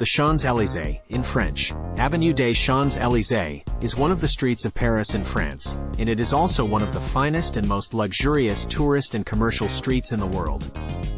The Champs-Élysées, in French, Avenue des Champs-Élysées, is one of the streets of Paris in France, and it is also one of the finest and most luxurious tourist and commercial streets in the world.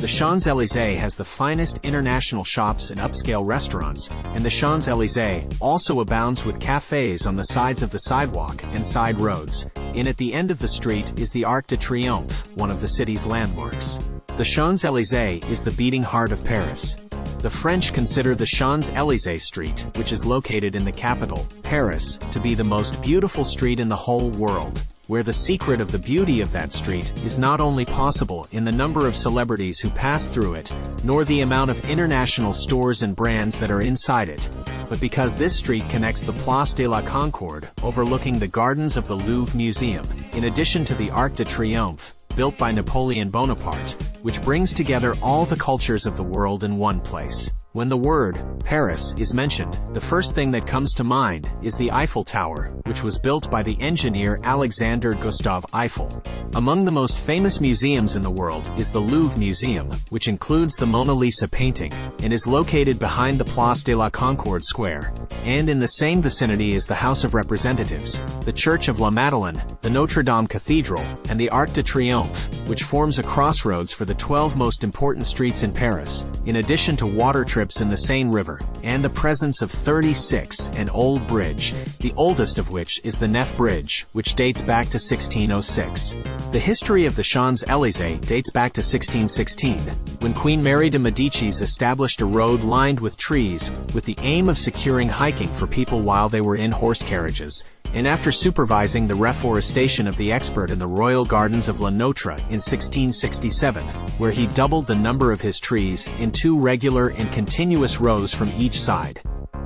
The Champs-Élysées has the finest international shops and upscale restaurants, and the Champs-Élysées also abounds with cafes on the sides of the sidewalk and side roads. And at the end of the street is the Arc de Triomphe, one of the city's landmarks. The Champs-Élysées is the beating heart of Paris. The French consider the Champs-Élysées street, which is located in the capital, Paris, to be the most beautiful street in the whole world, where the secret of the beauty of that street is not only possible in the number of celebrities who pass through it, nor the amount of international stores and brands that are inside it, but because this street connects the Place de la Concorde, overlooking the gardens of the Louvre Museum, in addition to the Arc de Triomphe, built by Napoleon Bonaparte, which brings together all the cultures of the world in one place. When the word Paris is mentioned, the first thing that comes to mind is the Eiffel Tower, which was built by the engineer Alexander Gustave Eiffel. Among the most famous museums in the world is the Louvre Museum, which includes the Mona Lisa painting, and is located behind the Place de la Concorde Square. And in the same vicinity is the House of Representatives, the Church of La Madeleine, the Notre Dame Cathedral, and the Arc de Triomphe, which forms a crossroads for the 12 most important streets in Paris, in addition to water trips in the Seine River, and the presence of 36 an old bridge, the oldest of which is the Nef Bridge, which dates back to 1606. The history of the Champs-Élysées dates back to 1616, when Queen Mary de Medicis established a road lined with trees, with the aim of securing hiking for people while they were in horse carriages, and after supervising the reforestation of the expert in the Royal Gardens of La Notre in 1667, where he doubled the number of his trees in 2 regular and continuous rows from each side.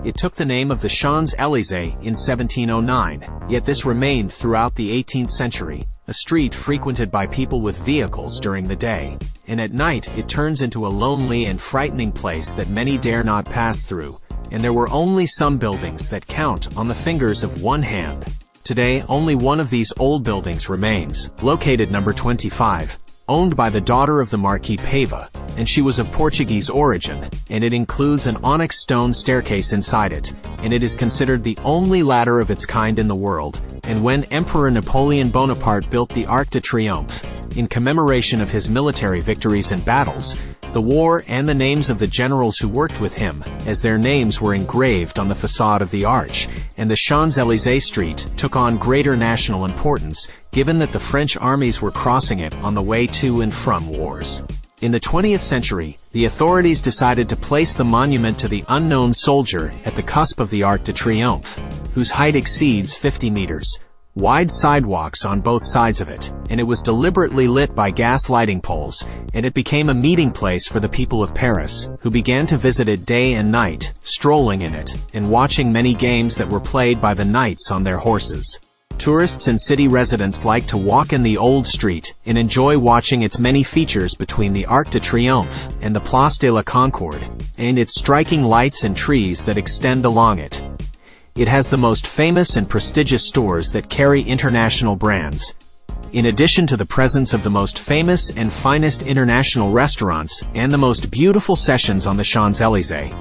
It took the name of the Champs-Élysées in 1709, yet this remained throughout the 18th century, a street frequented by people with vehicles during the day, and at night it turns into a lonely and frightening place that many dare not pass through, and there were only some buildings that count on the fingers of one hand. Today, only one of these old buildings remains, located number 25, owned by the daughter of the Marquis Paiva, and she was of Portuguese origin, and it includes an onyx stone staircase inside it, and it is considered the only ladder of its kind in the world. And when Emperor Napoleon Bonaparte built the Arc de Triomphe, in commemoration of his military victories and battles, the war and the names of the generals who worked with him, as their names were engraved on the facade of the arch, and the Champs-Élysées street took on greater national importance, given that the French armies were crossing it on the way to and from wars. In the 20th century, the authorities decided to place the monument to the unknown soldier at the cusp of the Arc de Triomphe, whose height exceeds 50 meters. Wide sidewalks on both sides of it, and it was deliberately lit by gas lighting poles, and it became a meeting place for the people of Paris, who began to visit it day and night, strolling in it, and watching many games that were played by the knights on their horses. Tourists and city residents like to walk in the old street and enjoy watching its many features between the Arc de Triomphe and the Place de la Concorde, and its striking lights and trees that extend along it. It has the most famous and prestigious stores that carry international brands, in addition to the presence of the most famous and finest international restaurants and the most beautiful sessions on the Champs-Élysées.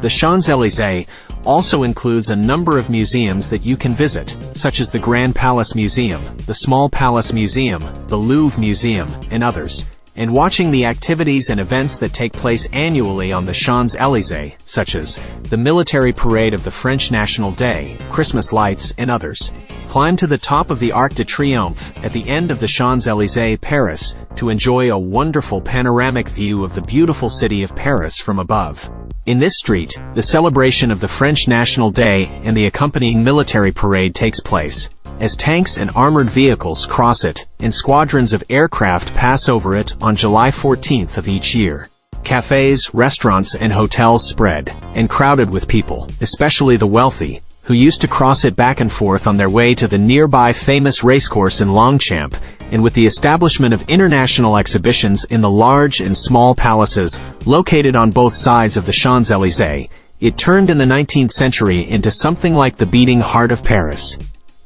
The Champs-Élysées also includes a number of museums that you can visit, such as the Grand Palace Museum, the Small Palace Museum, the Louvre Museum, and others. And watching the activities and events that take place annually on the Champs-Élysées, such as the military parade of the French National Day, Christmas lights, and others. Climb to the top of the Arc de Triomphe at the end of the Champs-Élysées, Paris, to enjoy a wonderful panoramic view of the beautiful city of Paris from above. In this street, the celebration of the French National Day and the accompanying military parade takes place, as tanks and armored vehicles cross it, and squadrons of aircraft pass over it on July 14th of each year. Cafes, restaurants, and hotels spread, and crowded with people, especially the wealthy, who used to cross it back and forth on their way to the nearby famous racecourse in Longchamp, and with the establishment of international exhibitions in the large and small palaces located on both sides of the Champs-Élysées, it turned in the 19th century into something like the beating heart of Paris.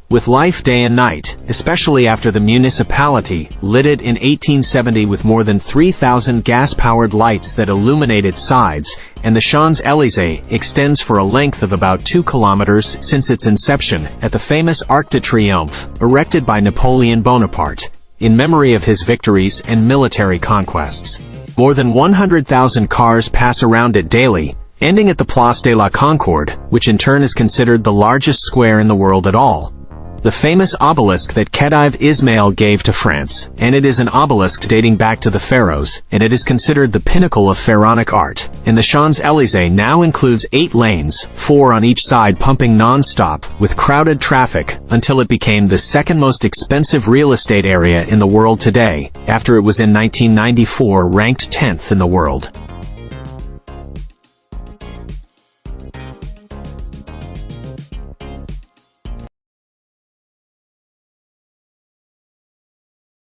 with life day and night, especially after the municipality lit it in 1870 with more than 3,000 gas-powered lights that illuminate its sides, and the Champs-Élysées extends for a length of about 2 kilometers since its inception at the famous Arc de Triomphe, erected by Napoleon Bonaparte, in memory of his victories and military conquests. More than 100,000 cars pass around it daily, ending at the Place de la Concorde, which in turn is considered the largest square in the world at all. The famous obelisk that Khedive Ismail gave to France, and it is an obelisk dating back to the pharaohs, and it is considered the pinnacle of pharaonic art. And the Champs-Élysées now includes 8 lanes, 4 on each side pumping non-stop, with crowded traffic, until it became the second most expensive real estate area in the world today, after it was in 1994 ranked 10th in the world.